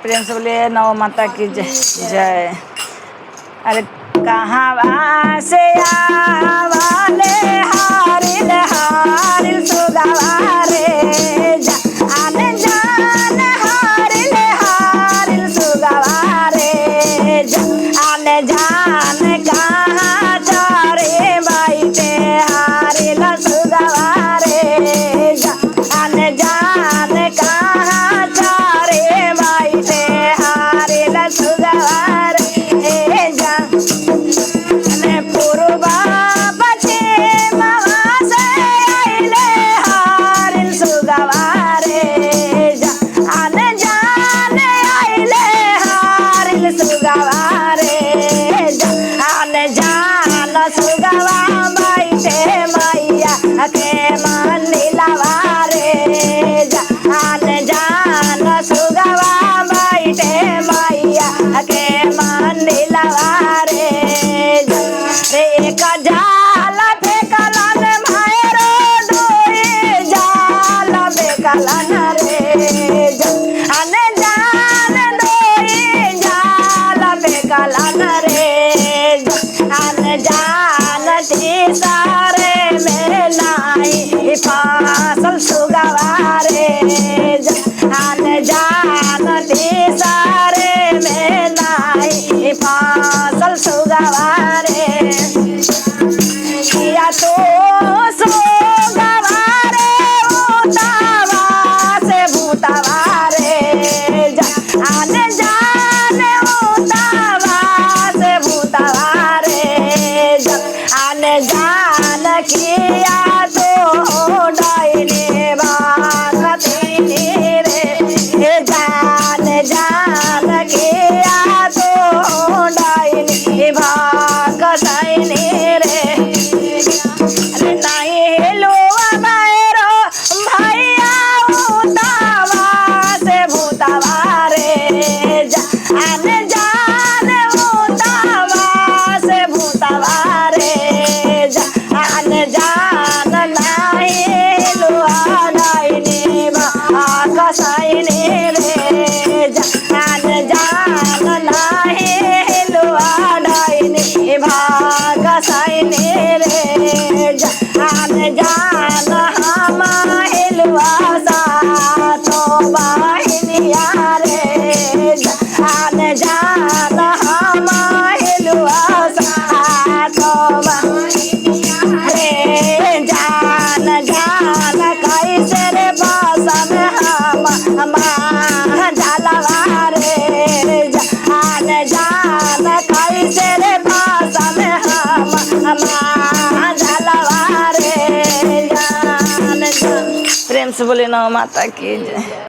प्रेम से बोलिए नौ माता की जय। अरे कहाँ से आवाले हारिल हारिल सुगवा रे आने जान हारिल हारिल सुगवा रे आने जान कहाँ चारे बाइटे हारिल सुगवा रे आने जान कहाँ चारे बाइटे हारिल सुगवा रे पूर्वा पश्चिम से आइले हारिल सुगवा रे आने जाने आइले हारिल सुगवा रे आने जान सुगवा बाइटे मैया के मंदिलवा रे आने जान सुगवा बाइटे मैया के मंदिलवा रे एक जाल फेकलन भैरो डोरी जाल फेकलन रे अने जाल डोरी जाल फेकलन रे अने जाल तीसरे में नाई फासल सुगवा रे अने जाल तीसरे में नाई फासल सुगवा रे किया तो सो गवारे उतावा से भूतवारे आने जाने उतावा से भूतवारे आने जान किया तो डाइने बागती रे जान जान किया तो डाइने बागती रे अरे नहीं लो भैरो भैया उतावा से भूतवा रे आने जाने उतावा से भूतवा रे आने जान नहीं लो डाइने बाकसाइने रे आने जान नहीं लो डाइने बाकसाइने रे आने जान हम हिलवा सातो बाहिनिया रे आने जान हम हिलवा सातो बाहिनिया रे जान जान कैसे रे बसन हम जलवा रे आने जान कैसे रे बसन हम जलवा रे प्रेम से बोले नौ माता की जय।